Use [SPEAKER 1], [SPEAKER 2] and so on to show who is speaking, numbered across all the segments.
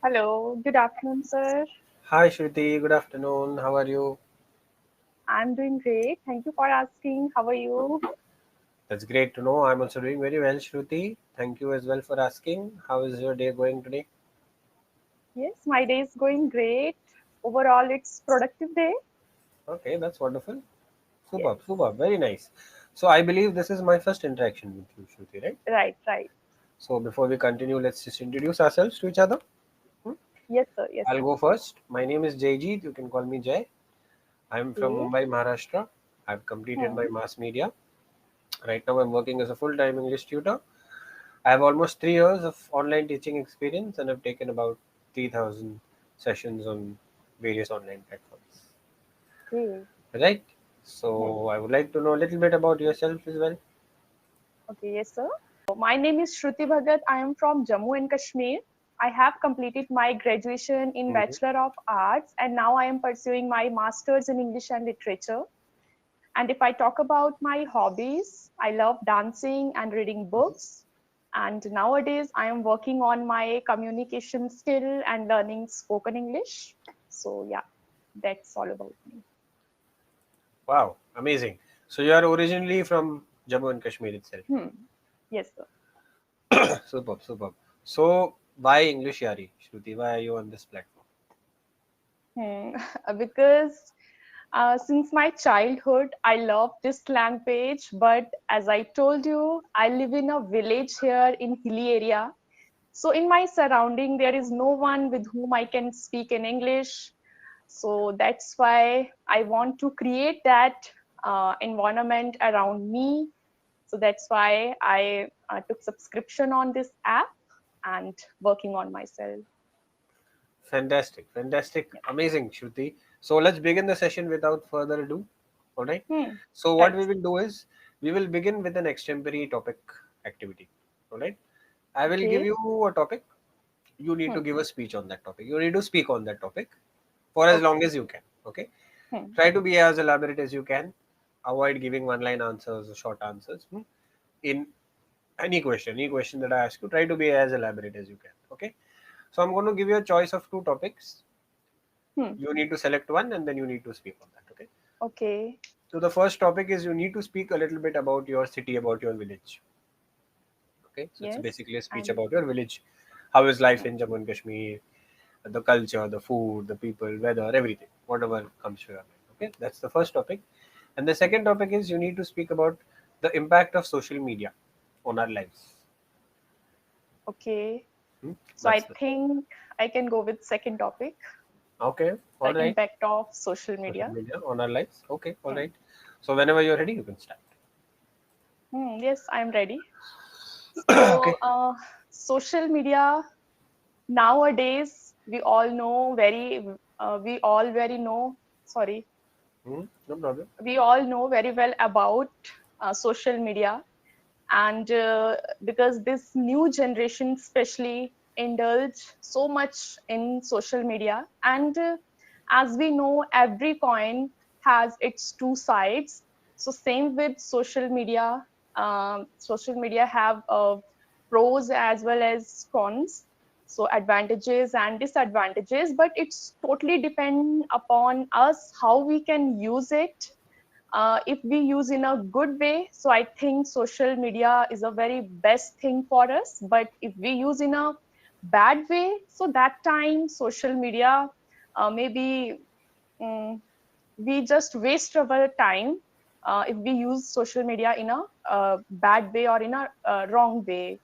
[SPEAKER 1] Hello, good afternoon, sir.
[SPEAKER 2] Hi Shruti, good afternoon. How are you?
[SPEAKER 1] I'm doing great. Thank you for asking. How are you?
[SPEAKER 2] That's great to know. I'm also doing very well, Shruti. Thank you as well for asking. How is your day going today?
[SPEAKER 1] Yes, my day is going great. Overall, it's productive day.
[SPEAKER 2] Okay, that's wonderful.
[SPEAKER 1] Yes,
[SPEAKER 2] Superb, superb. Very nice. So I believe this is my first interaction with you, Shruti, right?
[SPEAKER 1] right, right.
[SPEAKER 2] So before we continue, let's just introduce ourselves to each other. Hmm?
[SPEAKER 1] Yes, sir. Yes,
[SPEAKER 2] I'll
[SPEAKER 1] sir.
[SPEAKER 2] go first. My name is Jaijeet. You can call me Jai. I'm from
[SPEAKER 1] Okay.
[SPEAKER 2] Mumbai, Maharashtra. I've completed my
[SPEAKER 1] Hmm.
[SPEAKER 2] mass media. Right now, I'm working as a full-time English tutor. I have almost 3 years of online teaching experience and I've taken about 3,000 sessions on various online platforms.
[SPEAKER 1] Okay.
[SPEAKER 2] Right?
[SPEAKER 1] Hmm.
[SPEAKER 2] So I would like to know a little bit about yourself as well.
[SPEAKER 1] Okay. Yes, sir. My name is Shruti Bhagat. I am from Jammu and Kashmir. I have completed my graduation in
[SPEAKER 2] Hmm.
[SPEAKER 1] Bachelor of Arts, and now I am pursuing my Masters in English and Literature. And if I talk about my hobbies, I love dancing and reading books. And nowadays, I am working on my communication skill and learning spoken English. So, yeah, that's all about me.
[SPEAKER 2] Wow, amazing. So you are originally from Jammu and Kashmir itself.
[SPEAKER 1] Hmm. Yes, sir.
[SPEAKER 2] Superb, superb. So why English Yari? Shruti, why are you on this platform?
[SPEAKER 1] Hmm. Because since my childhood, I love this language. But as I told you, I live in a village here in hilly area. So in my surrounding, there is no one with whom I can speak in English. So that's why I want to create that environment around me. So that's why I took subscription on this app and working on myself.
[SPEAKER 2] Fantastic, fantastic,
[SPEAKER 1] Yeah.
[SPEAKER 2] amazing, Shruti. So let's begin the session without further ado. All right.
[SPEAKER 1] Hmm.
[SPEAKER 2] So what
[SPEAKER 1] Right.
[SPEAKER 2] we will do is we will begin with an extempore topic activity. All right. I will give
[SPEAKER 1] Okay.
[SPEAKER 2] you a topic. You need to
[SPEAKER 1] Hmm.
[SPEAKER 2] give a speech on that topic. You need to speak on that topic for as long
[SPEAKER 1] Okay.
[SPEAKER 2] as you can. Okay.
[SPEAKER 1] Hmm.
[SPEAKER 2] Try to be as elaborate as you can. Avoid giving one-line answers or short answers. In any question that I ask you, try to be as elaborate as you can. Okay. So I'm going to give you a choice of two topics.
[SPEAKER 1] Hmm.
[SPEAKER 2] You need to select one and then you need to speak on that. Okay.
[SPEAKER 1] Okay.
[SPEAKER 2] So the first topic is you need to speak a little bit about your city, about your village. Okay. So it's
[SPEAKER 1] Yes.
[SPEAKER 2] basically a speech
[SPEAKER 1] And
[SPEAKER 2] about your village. How is life
[SPEAKER 1] hmm.
[SPEAKER 2] in Jammu and Kashmir? The culture, the food, the people, weather, everything, whatever comes to your mind. Okay. That's the first topic. And the second topic is you need to speak about the impact of social media on our lives.
[SPEAKER 1] Okay.
[SPEAKER 2] Hmm?
[SPEAKER 1] So
[SPEAKER 2] That's
[SPEAKER 1] I
[SPEAKER 2] the
[SPEAKER 1] think I can go with second topic,
[SPEAKER 2] okay. All
[SPEAKER 1] the
[SPEAKER 2] right.
[SPEAKER 1] impact of social
[SPEAKER 2] Social
[SPEAKER 1] media.
[SPEAKER 2] media on our lives. Okay. All
[SPEAKER 1] Hmm.
[SPEAKER 2] right. So whenever you're ready, you can start.
[SPEAKER 1] Yes, I'm ready. So,
[SPEAKER 2] Okay.
[SPEAKER 1] social media nowadays, we all very know, sorry,
[SPEAKER 2] No problem.
[SPEAKER 1] we all know very well about social media. And because this new generation, especially, indulge so much in social media. And as we know, every coin has its two sides. So, same with social media. Social media have pros as well as cons, so advantages and disadvantages, but it's totally depend upon us how we can use it. If we use in a good way, so I think social media is a very best thing for us. But if we use in a bad way, so that time social media, maybe um, we just waste our time if we use social media in a bad way or in a wrong way.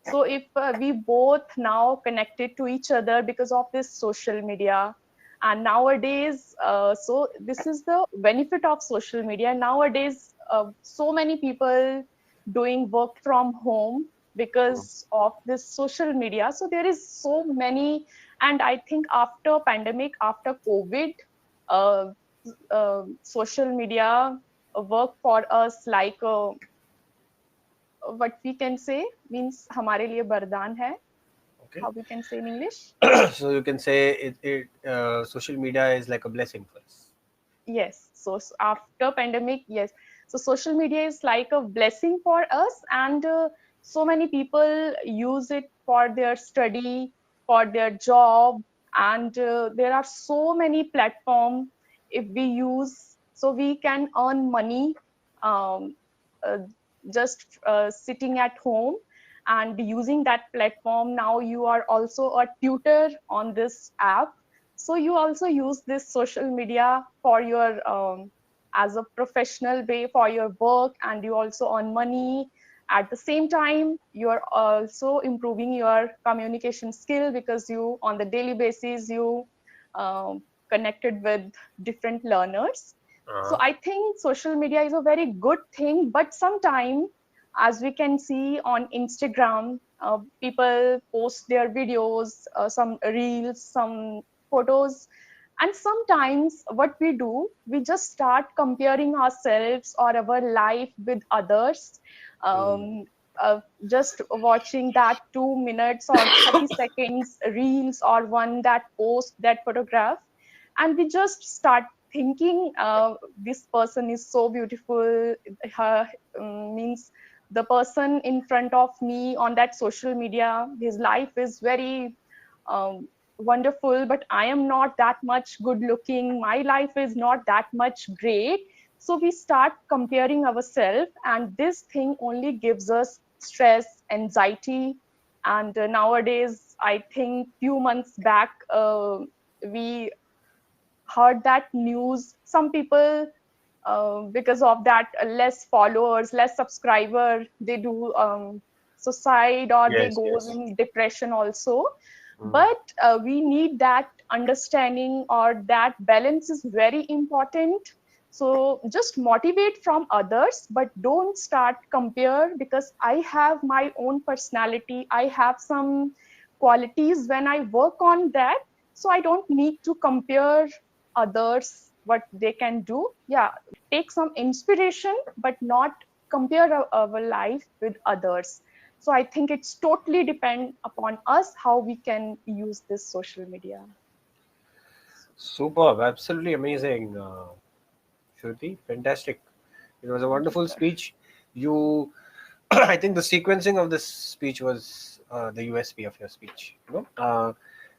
[SPEAKER 1] So if we both now connected to each other because of this social media, and nowadays, so this is the benefit of social media. Nowadays, so many people doing work from home because of this social media. So there is so many, and I think after pandemic, after COVID, uh, social media work for us like what we can say, means हमारे लिए वरदान है.
[SPEAKER 2] Okay.
[SPEAKER 1] How we can say in English?
[SPEAKER 2] So you can say social media is like a blessing for us.
[SPEAKER 1] Yes. So after pandemic, yes. So social media is like a blessing for us, and so many people use it for their study. for their job, and there are so many platforms if we use, so we can earn money, um, uh, just sitting at home and using that platform. Now you are also a tutor on this app, so you also use this social media for your as a professional way for your work, and you also earn money. At the same time, you're also improving your communication skill, because you on the daily basis you um, connected with different learners. So
[SPEAKER 2] Uh-huh.
[SPEAKER 1] I think social media is a very good thing, but sometimes, as we can see on Instagram, people post their videos, some reels, some photos, and sometimes what we do, we just start comparing ourselves or our life with others.
[SPEAKER 2] Mm.
[SPEAKER 1] um, just watching that 2 minutes or 30 seconds reels or one that post that photograph, and we just start thinking, this person is so beautiful. Her means the person in front of me on that social media, his life is very um, wonderful, but I am not that much good looking, my life is not that much great. So we start comparing ourselves, and this thing only gives us stress, anxiety. And nowadays, I think few months back, we heard that news. Some people, because of that, less followers, less subscriber, they do suicide, or they
[SPEAKER 2] Yes,
[SPEAKER 1] goes
[SPEAKER 2] yes.
[SPEAKER 1] in depression also.
[SPEAKER 2] Mm.
[SPEAKER 1] But we need that understanding, or that balance is very important. So just motivate from others, but don't start compare, because I have my own personality, I have some qualities when I work on that. So I don't need to compare others what they can do. Yeah, take some inspiration, but not compare our life with others. So I think it's totally depend upon us how we can use this social media.
[SPEAKER 2] Superb, absolutely amazing, Shruti. Fantastic. It was a
[SPEAKER 1] Thank you,
[SPEAKER 2] wonderful
[SPEAKER 1] sir.
[SPEAKER 2] speech. You, I think the sequencing of this speech was the USP of your speech.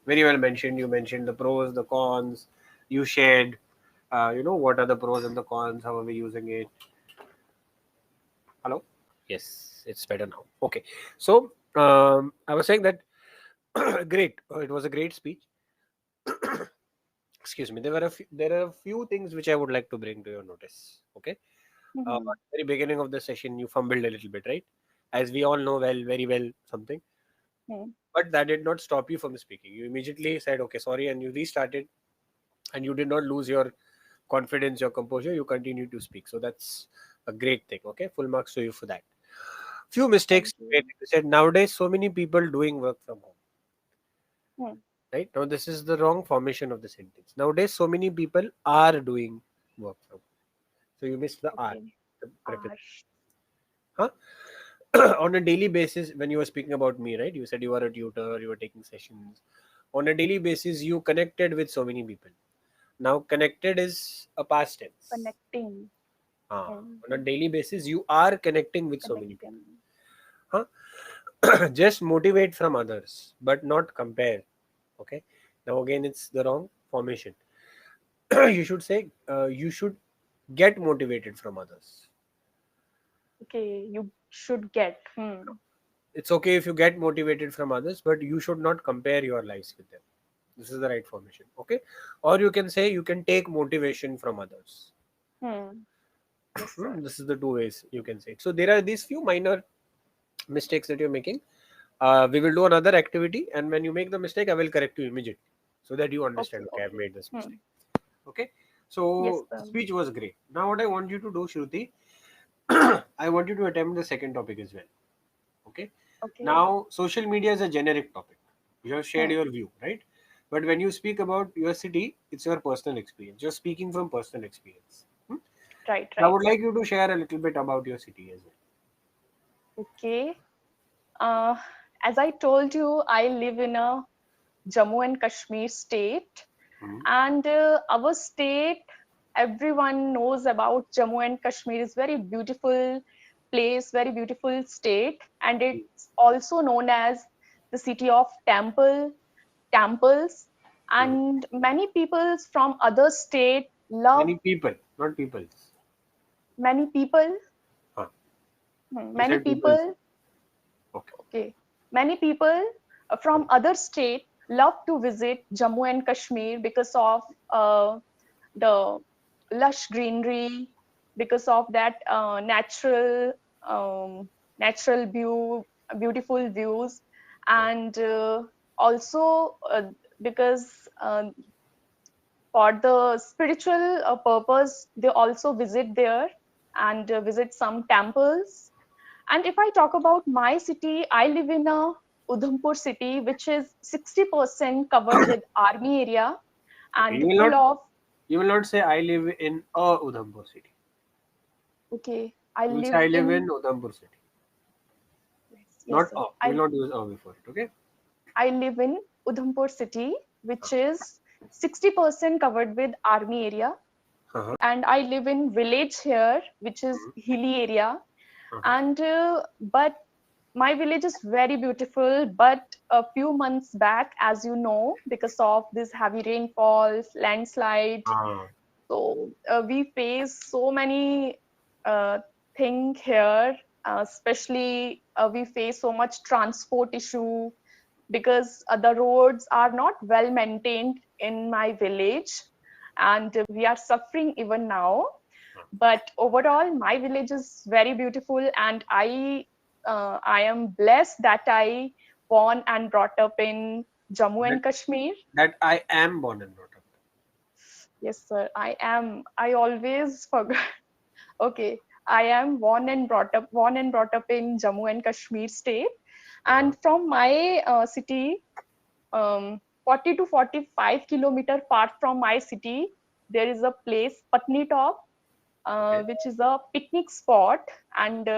[SPEAKER 2] Very well mentioned. You mentioned the pros, the cons. You shared, what are the pros and the cons. How are we using it? Hello. Yes, it's better now. Okay. So I was saying that great. It was a great speech. Excuse me. There are a few things which I would like to bring to your notice. Okay.
[SPEAKER 1] Mhm.
[SPEAKER 2] At the very beginning of the session, you fumbled a little bit, right? As we all know well, very well, something.
[SPEAKER 1] Mhm.
[SPEAKER 2] But that did not stop you from speaking. You immediately said, okay, sorry, and you restarted, and you did not lose your confidence, your composure. You continued to speak. So that's a great thing. Okay. Full marks to you for that. Few mistakes
[SPEAKER 1] Thank
[SPEAKER 2] you
[SPEAKER 1] you.
[SPEAKER 2] made. You said nowadays, so many people doing work from home.
[SPEAKER 1] Mhm.
[SPEAKER 2] Right now, this is the wrong formation of the sentence. Nowadays, so many people are doing work from home. So you missed the are,
[SPEAKER 1] Okay.
[SPEAKER 2] the preposition.
[SPEAKER 1] R.
[SPEAKER 2] Huh? On a daily basis, when you were speaking about me, right? You said you are a tutor, you were taking sessions. On a daily basis, you connected with so many people. Now, connected is a past tense.
[SPEAKER 1] Connecting. Mhm.
[SPEAKER 2] On a daily basis, you are connecting with so many people.
[SPEAKER 1] Connecting.
[SPEAKER 2] Huh? Just motivate from others, but not compare. Okay. Now, again, it's the wrong formation. You should say you should get motivated from others.
[SPEAKER 1] Okay, you should get.
[SPEAKER 2] It's okay if you get motivated from others, but you should not compare your lives with them. This is the right formation. Okay. Or you can say you can take motivation from others.
[SPEAKER 1] Hmm. Yes, sir.
[SPEAKER 2] This is the two ways you can say it. So there are these few minor mistakes that you're making. We will do another activity, and when you make the mistake, I will correct you immediately so that you
[SPEAKER 1] Okay,
[SPEAKER 2] understand, okay, I've
[SPEAKER 1] okay.
[SPEAKER 2] made this
[SPEAKER 1] Hmm.
[SPEAKER 2] mistake. Okay.
[SPEAKER 1] Yes,
[SPEAKER 2] So the
[SPEAKER 1] sir.
[SPEAKER 2] speech was great. Now what I want you to do, Shruti, I want you to attempt the second topic as well. Okay.
[SPEAKER 1] Okay.
[SPEAKER 2] Now, social media is a generic topic. You have shared
[SPEAKER 1] Hmm.
[SPEAKER 2] your view, right? But when you speak about your city, it's your personal experience. You're speaking from personal experience.
[SPEAKER 1] Right,
[SPEAKER 2] I
[SPEAKER 1] right.
[SPEAKER 2] would like you to share a little bit about your city as well.
[SPEAKER 1] Okay. Uh, as I told you, I live in a Jammu and Kashmir state,
[SPEAKER 2] Mhm.
[SPEAKER 1] and our state, everyone knows about Jammu and Kashmir, is very beautiful place, very beautiful state, and it's also known as the city of temple. temples,
[SPEAKER 2] Mhm.
[SPEAKER 1] and many people from other state love.
[SPEAKER 2] Many people, not peoples.
[SPEAKER 1] Many people,
[SPEAKER 2] Huh. You
[SPEAKER 1] many
[SPEAKER 2] said peoples.
[SPEAKER 1] people,
[SPEAKER 2] Okay.
[SPEAKER 1] okay, many people
[SPEAKER 2] Huh.
[SPEAKER 1] from other state love to visit Jammu and Kashmir because of the lush greenery, because of that um, natural view, beautiful views,
[SPEAKER 2] Huh.
[SPEAKER 1] and also because for the spiritual purpose, they also visit there and visit some temples. And if I talk about my city, I live in a Udhampur city, which is 60% covered with army area
[SPEAKER 2] Okay.
[SPEAKER 1] and full of.
[SPEAKER 2] You will not say I live in a Udhampur city.
[SPEAKER 1] Okay, I
[SPEAKER 2] You will say
[SPEAKER 1] live
[SPEAKER 2] I live in
[SPEAKER 1] in.
[SPEAKER 2] Udhampur city.
[SPEAKER 1] Yes,
[SPEAKER 2] Not
[SPEAKER 1] yes, sir.
[SPEAKER 2] a. You will not use a before it. Okay.
[SPEAKER 1] I live in Udhampur city,
[SPEAKER 2] Huh.
[SPEAKER 1] which is 60% covered with army area,
[SPEAKER 2] Uh-huh.
[SPEAKER 1] and I live in village here, which is
[SPEAKER 2] Mhm.
[SPEAKER 1] hilly area.
[SPEAKER 2] Uh-huh.
[SPEAKER 1] And but my village is very beautiful. But a few months back, as you know, because of this heavy rainfalls, landslide,
[SPEAKER 2] Ah.
[SPEAKER 1] so we face so many uh, things here. Especially, we face so much transport issue because the roads are not well maintained in my village, and we are suffering even now. But overall, my village is very beautiful, and I am blessed that I born and brought up in Jammu
[SPEAKER 2] That
[SPEAKER 1] and Kashmir.
[SPEAKER 2] that I am born and brought up.
[SPEAKER 1] Yes, sir, I am. I always forgot. Okay, I am born and brought up in Jammu and Kashmir state,
[SPEAKER 2] Uh-huh.
[SPEAKER 1] and from my city, 40 to 45 kilometer far from my city, there is a place Patni Top,
[SPEAKER 2] Okay.
[SPEAKER 1] which is a picnic spot, and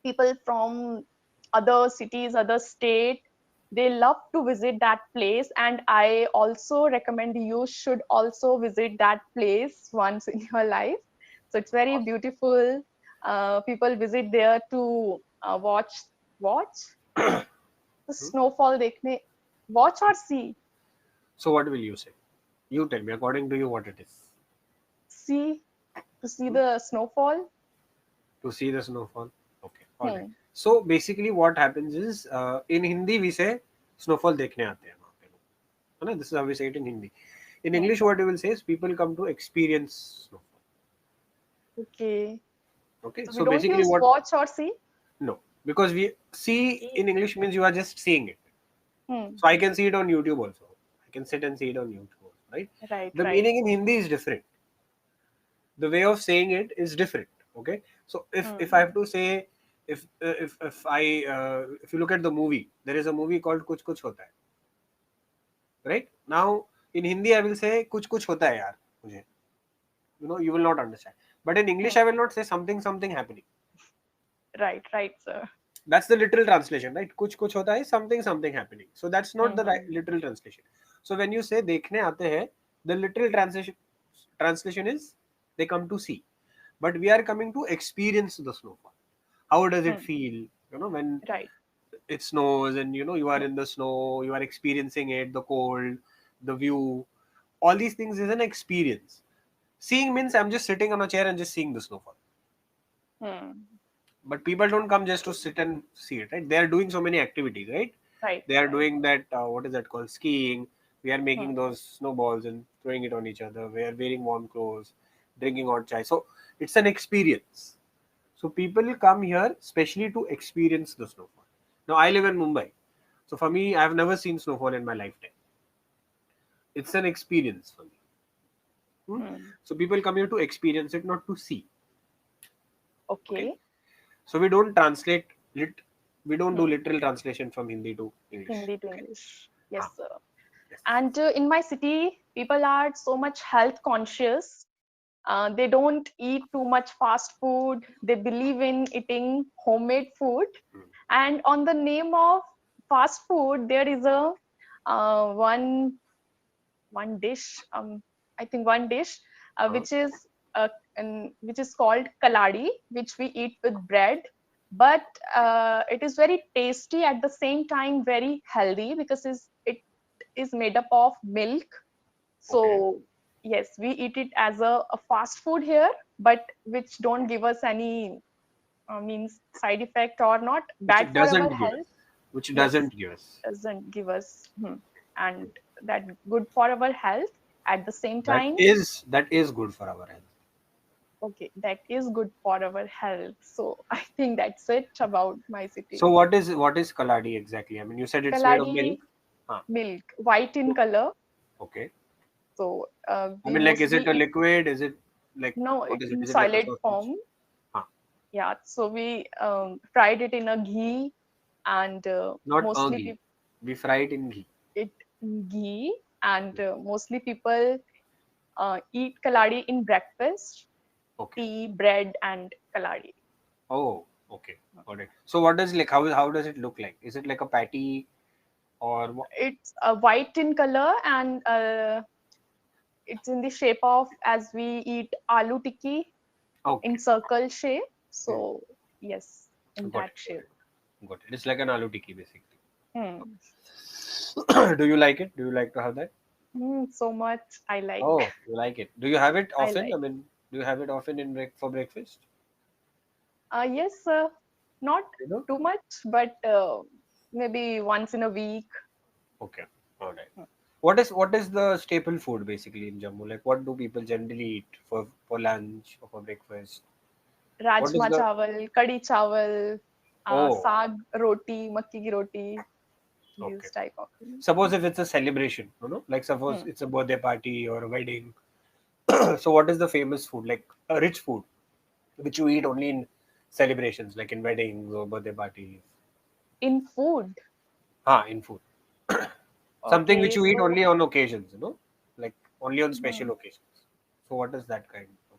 [SPEAKER 1] people from other cities, other state, they love to visit that place, and I also recommend you should also visit that place once in your life. So it's very
[SPEAKER 2] Awesome.
[SPEAKER 1] beautiful. People visit there to watch the
[SPEAKER 2] Hmm?
[SPEAKER 1] snowfall. देखने, watch or see.
[SPEAKER 2] So what will you say? You tell me according to you what it is.
[SPEAKER 1] See, to see
[SPEAKER 2] Hmm?
[SPEAKER 1] the snowfall.
[SPEAKER 2] To see the snowfall. Okay. All right.
[SPEAKER 1] Hmm.
[SPEAKER 2] So basically what happens is in Hindi we say snowfall देखने आते हैं वहाँ पे लोग. है ना? This is how we say it in Hindi. In
[SPEAKER 1] Hmm.
[SPEAKER 2] English what you will say is people come to experience snowfall.
[SPEAKER 1] Okay.
[SPEAKER 2] Okay.
[SPEAKER 1] So we
[SPEAKER 2] So
[SPEAKER 1] don't
[SPEAKER 2] basically
[SPEAKER 1] use
[SPEAKER 2] what
[SPEAKER 1] watch or see.
[SPEAKER 2] no, because we see in English means you are just seeing it.
[SPEAKER 1] Hmm.
[SPEAKER 2] So I can see it on YouTube also. I can sit and see it on YouTube also, right?
[SPEAKER 1] Right,
[SPEAKER 2] The
[SPEAKER 1] right.
[SPEAKER 2] meaning in Hindi is different. The way of saying it is different. Okay. So if I
[SPEAKER 1] Hmm.
[SPEAKER 2] have to say if I if you look at the movie, there is a movie called Kuch Kuch Hota Hai, right? Now in Hindi I will say Kuch Kuch Hota Hai yaar mujhe. You know you will not understand. But in English I
[SPEAKER 1] Hmm.
[SPEAKER 2] will not say something something happening.
[SPEAKER 1] Right, right, sir.
[SPEAKER 2] That's the literal translation, right? Kuch kuch hota hai, something something happening. So that's not the right
[SPEAKER 1] Hmm.
[SPEAKER 2] literal translation. So when you say dekhne aate hai, the literal translation is they come to see. But we are coming to experience the snowfall. How does it
[SPEAKER 1] Hmm.
[SPEAKER 2] feel? You know, when
[SPEAKER 1] Right.
[SPEAKER 2] it snows and you know you are in the snow, you are experiencing it, the cold, the view. All these things is an experience. Seeing means I'm just sitting on a chair and just seeing the snowfall.
[SPEAKER 1] Hmm.
[SPEAKER 2] But people don't come just to sit and see it, right? They are doing so many activities, right?
[SPEAKER 1] Right,
[SPEAKER 2] They are
[SPEAKER 1] right.
[SPEAKER 2] doing that what is that called, skiing. We are making
[SPEAKER 1] Hmm.
[SPEAKER 2] those snowballs and throwing it on each other. We are wearing warm clothes, drinking hot chai. So it's an experience. So people come here especially to experience the snowfall. Now I live in Mumbai, so for me I have never seen snowfall in my lifetime. It's an experience for me. Hmm?
[SPEAKER 1] Hmm.
[SPEAKER 2] So people come here to experience it, not to see. Okay.
[SPEAKER 1] Okay.
[SPEAKER 2] So we don't translate we don't do
[SPEAKER 1] Hmm.
[SPEAKER 2] literal translation from Hindi to English.
[SPEAKER 1] Hindi to
[SPEAKER 2] Okay.
[SPEAKER 1] English. Yes,
[SPEAKER 2] Ah,
[SPEAKER 1] sir.
[SPEAKER 2] yes.
[SPEAKER 1] And in my city, people are so much health conscious. They don't eat too much fast food. They believe in eating homemade food.
[SPEAKER 2] Mm.
[SPEAKER 1] And on the name of fast food, there is a one dish. I think one dish,
[SPEAKER 2] Uh,
[SPEAKER 1] uh, which is called kaladi, which we eat with bread. But it is very tasty, at the same time very healthy, because it is made up of milk.
[SPEAKER 2] Okay.
[SPEAKER 1] So yes, we eat it as a fast food here, but which don't give us any means side effect or not
[SPEAKER 2] Which
[SPEAKER 1] bad
[SPEAKER 2] it
[SPEAKER 1] for our
[SPEAKER 2] doesn't give us.
[SPEAKER 1] health.
[SPEAKER 2] Which
[SPEAKER 1] Yes,
[SPEAKER 2] doesn't give us.
[SPEAKER 1] doesn't give us and that good for our health. At the same time,
[SPEAKER 2] That is good for our health.
[SPEAKER 1] okay, that is good for our health. So I think that's it about my
[SPEAKER 2] So
[SPEAKER 1] city.
[SPEAKER 2] what is kaladi exactly? I mean, you said it's made of milk.
[SPEAKER 1] Kaladi
[SPEAKER 2] Huh.
[SPEAKER 1] milk, white in color.
[SPEAKER 2] Okay.
[SPEAKER 1] So
[SPEAKER 2] I
[SPEAKER 1] we
[SPEAKER 2] mean, like, is
[SPEAKER 1] mostly
[SPEAKER 2] it a
[SPEAKER 1] eat.
[SPEAKER 2] liquid? Is it like,
[SPEAKER 1] No,
[SPEAKER 2] what is it?
[SPEAKER 1] in
[SPEAKER 2] Is it like a
[SPEAKER 1] solid
[SPEAKER 2] sausage?
[SPEAKER 1] form.
[SPEAKER 2] Huh.
[SPEAKER 1] Yeah, so we fried it in a ghee, and
[SPEAKER 2] Not
[SPEAKER 1] mostly
[SPEAKER 2] ghee.
[SPEAKER 1] people
[SPEAKER 2] We fry it in ghee.
[SPEAKER 1] eat ghee, and mostly people eat kaladi in breakfast,
[SPEAKER 2] Okay.
[SPEAKER 1] tea, bread, and kaladi.
[SPEAKER 2] Oh, okay. Got it. So what does, like, how does it look like? Is it like a patty or what?
[SPEAKER 1] It's white in color, and it's in the shape of as we eat aloo tikki in
[SPEAKER 2] Okay.
[SPEAKER 1] circle shape.
[SPEAKER 2] Hmm.
[SPEAKER 1] So yes, in
[SPEAKER 2] Got
[SPEAKER 1] that
[SPEAKER 2] it. Got
[SPEAKER 1] shape.
[SPEAKER 2] it. Got it. It's like an aloo tikki basically.
[SPEAKER 1] Hmm.
[SPEAKER 2] Do you like it? Do you like to have that?
[SPEAKER 1] So much I like.
[SPEAKER 2] Oh, you like it. Do you have it
[SPEAKER 1] I
[SPEAKER 2] often? I
[SPEAKER 1] like.
[SPEAKER 2] mean, do you have it often for breakfast?
[SPEAKER 1] Yes, not
[SPEAKER 2] You know?
[SPEAKER 1] too much, but maybe once in a week.
[SPEAKER 2] Okay. All right. What is the staple food basically in Jammu? Like, what do people generally eat for lunch or for breakfast? What is
[SPEAKER 1] Rajma
[SPEAKER 2] the
[SPEAKER 1] chawal, kadi chawal,
[SPEAKER 2] Oh,
[SPEAKER 1] saag roti, makki ki roti,
[SPEAKER 2] okay.
[SPEAKER 1] these type of things.
[SPEAKER 2] Suppose if it's a celebration, like suppose
[SPEAKER 1] Hmm.
[SPEAKER 2] it's a birthday party or a wedding. So what is the famous food? Like a rich food which you eat only in celebrations, like in weddings or birthday parties.
[SPEAKER 1] In food.
[SPEAKER 2] In food. Something which
[SPEAKER 1] Okay,
[SPEAKER 2] you eat
[SPEAKER 1] so
[SPEAKER 2] only on occasions, like only on special
[SPEAKER 1] hmm,
[SPEAKER 2] occasions. So what is that kind of?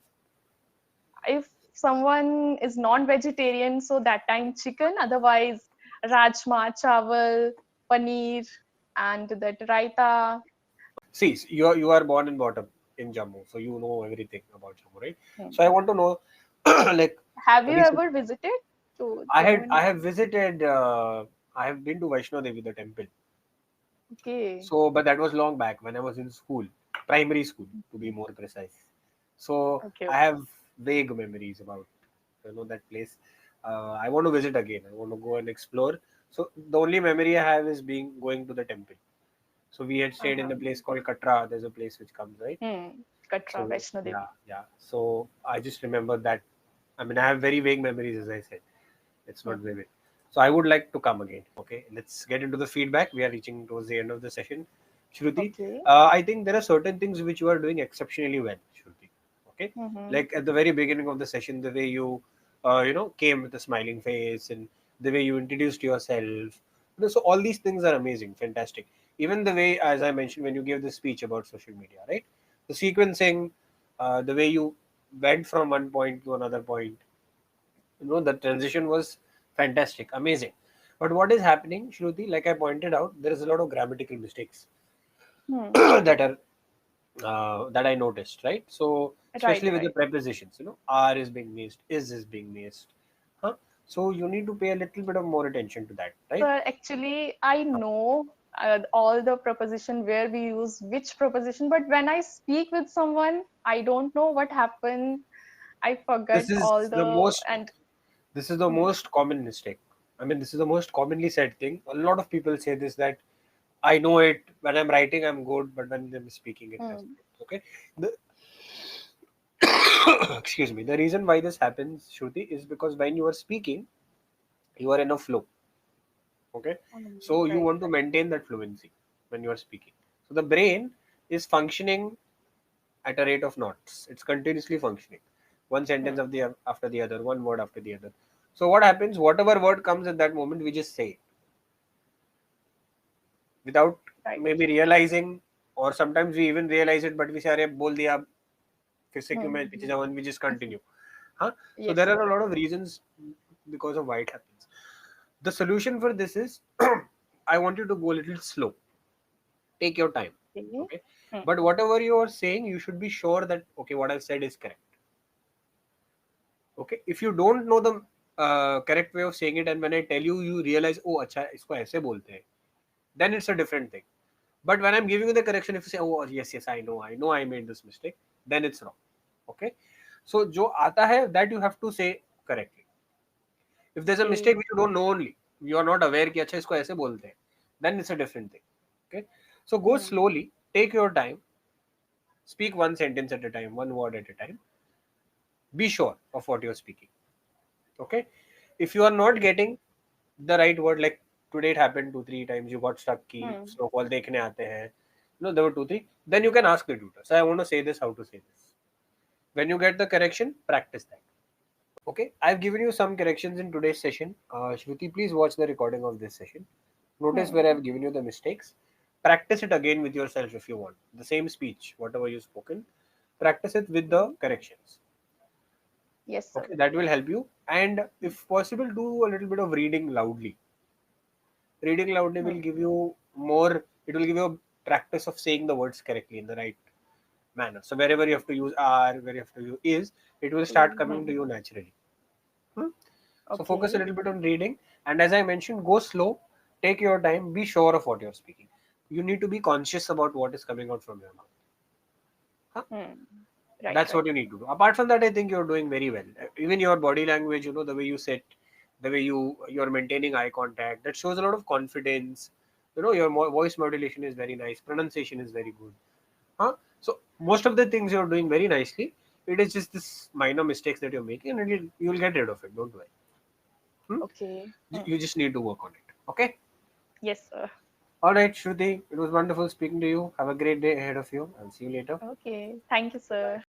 [SPEAKER 1] if someone is non-vegetarian, so that time chicken, otherwise rajma, chawal, paneer, and that raita.
[SPEAKER 2] See, you are born and brought up in Jammu, so you know everything about Jammu, right? So I
[SPEAKER 1] Hmm.
[SPEAKER 2] want to know, like,
[SPEAKER 1] Have you
[SPEAKER 2] recent,
[SPEAKER 1] ever visited to
[SPEAKER 2] I had
[SPEAKER 1] Jammu and
[SPEAKER 2] I have visited, I have been to Vaishno Devi, the temple.
[SPEAKER 1] Okay.
[SPEAKER 2] So, but that was long back when I was in school, primary school to be more precise. So
[SPEAKER 1] Okay,
[SPEAKER 2] I
[SPEAKER 1] okay.
[SPEAKER 2] have vague memories about that place. I want to visit again. I want to go and explore. So the only memory I have is being going to the temple. So we had stayed in
[SPEAKER 1] Uh-huh.
[SPEAKER 2] a place called Katra. There's a place which comes, right.
[SPEAKER 1] Katra,
[SPEAKER 2] So
[SPEAKER 1] Vaishno
[SPEAKER 2] yeah,
[SPEAKER 1] Devi.
[SPEAKER 2] yeah. So I just remember that. I mean, I have very vague memories, as I said. It's not
[SPEAKER 1] Mhm.
[SPEAKER 2] vivid. So I would like to come again. Okay, let's get into the feedback. We are reaching towards the end of the session. Shruti,
[SPEAKER 1] Okay.
[SPEAKER 2] I think there are certain things which you are doing exceptionally well, Shruti. Okay,
[SPEAKER 1] Mm-hmm.
[SPEAKER 2] like at the very beginning of the session, the way you, came with a smiling face and the way you introduced yourself. So all these things are amazing, fantastic. Even the way, as I mentioned, when you gave the speech about social media, right? The sequencing, the way you went from one point to another point, the transition was fantastic, amazing. But what is happening, Shruti, like I pointed out, there is a lot of grammatical mistakes
[SPEAKER 1] Hmm.
[SPEAKER 2] that I noticed, right? So
[SPEAKER 1] Right,
[SPEAKER 2] especially with the
[SPEAKER 1] right.
[SPEAKER 2] prepositions, are is being missed, is being missed. Huh? So you need to pay a little bit of more attention to that,
[SPEAKER 1] So
[SPEAKER 2] right?
[SPEAKER 1] actually, I know all the preposition where we use which preposition, but when I speak with someone, I don't know what happened. I forget
[SPEAKER 2] This is
[SPEAKER 1] all
[SPEAKER 2] the
[SPEAKER 1] the
[SPEAKER 2] most
[SPEAKER 1] and
[SPEAKER 2] this is the
[SPEAKER 1] hmm,
[SPEAKER 2] most common mistake. I mean, this is the most commonly said thing. A lot of people say this, that I know it when I'm writing, I'm good, but when I'm speaking, it doesn't.
[SPEAKER 1] hmm,
[SPEAKER 2] Okay. The, excuse me. The reason why this happens, Shruti, is because when you are speaking, you are in a flow. Okay. So you
[SPEAKER 1] right,
[SPEAKER 2] want to
[SPEAKER 1] right.
[SPEAKER 2] maintain that fluency when you are speaking. So the brain is functioning at a rate of knots. It's continuously functioning. One sentence
[SPEAKER 1] Hmm,
[SPEAKER 2] of the after the other, one word after the other. So what happens? Whatever word comes at that moment, we just say it without
[SPEAKER 1] right.
[SPEAKER 2] maybe realizing, or sometimes we even realize it, but we say, "अरे बोल दिया, फिर से क्यों मैं पीछे
[SPEAKER 1] Hmm.
[SPEAKER 2] जाऊँ?" and we just continue. Huh? So
[SPEAKER 1] Yes,
[SPEAKER 2] there are
[SPEAKER 1] yes.
[SPEAKER 2] a lot of reasons because of why it happens. The solution for this is I want you to go a little slow. Take your time.
[SPEAKER 1] Okay.
[SPEAKER 2] Okay.
[SPEAKER 1] Hmm.
[SPEAKER 2] But whatever you are saying, you should be sure that, okay, what I've said is correct. Okay. If you don't know the correct way of saying it, and when I tell you, you realize, oh, अच्छा इसको ऐसे बोलते हैं, then it's a different thing. But when I'm giving you the correction, if you say, oh yes, yes, I know I made this mistake, then it's wrong. Okay. So jo aata hai, that you have to say correctly. If there's a mistake
[SPEAKER 1] Okay.
[SPEAKER 2] which you don't know only, you are not aware कि अच्छा इसको ऐसे बोलते हैं, then it's a different thing. Okay. So go
[SPEAKER 1] Hmm.
[SPEAKER 2] slowly, take your time, speak one sentence at a time, one word at a time. Be sure of what you're speaking. Okay. If you are not getting the right word, like today it happened 2 3 times, you got stuck कि
[SPEAKER 1] Hmm.
[SPEAKER 2] snowfall देखने आते हैं, there were 2 3, then you can ask the tutor, so I want to say this, how to say this. When you get the correction, practice that. Okay, I've given you some corrections in today's session. Shruti, please watch the recording of this session. Notice
[SPEAKER 1] Hmm.
[SPEAKER 2] where I've given you the mistakes. Practice it again with yourself if you want. The same speech, whatever you've spoken, practice it with the
[SPEAKER 1] Okay.
[SPEAKER 2] corrections.
[SPEAKER 1] Yes, sir.
[SPEAKER 2] Okay, that will help you. And if possible, do a little bit of reading loudly. Reading loudly will
[SPEAKER 1] Hmm.
[SPEAKER 2] give you more, it will give you a practice of saying the words correctly in the right manner. So wherever you have to use are, where you have to use is, it will start coming to
[SPEAKER 1] Hmm.
[SPEAKER 2] you naturally. Hmm? So focus a
[SPEAKER 1] Okay.
[SPEAKER 2] little bit on reading, and as I mentioned, go slow, take your time, be sure of what you're speaking. You need to be conscious about what is coming out from your mouth. Huh?
[SPEAKER 1] Hmm. Right,
[SPEAKER 2] That's
[SPEAKER 1] right.
[SPEAKER 2] what you need to do. Apart from that, I think you're doing very well. Even your body language, the way you sit, the way you're maintaining eye contact, that shows a lot of confidence. Your voice modulation is very nice, pronunciation is very good. Huh? So most of the things you're doing very nicely. It is just this minor mistakes that you're making, and you'll get rid of it. Don't worry. Hmm?
[SPEAKER 1] Okay. Hmm.
[SPEAKER 2] You just need to work on it. Okay.
[SPEAKER 1] Yes, sir.
[SPEAKER 2] All right, Shruti. It was wonderful speaking to you. Have a great day ahead of you. I'll see you later.
[SPEAKER 1] Okay. Thank you, sir.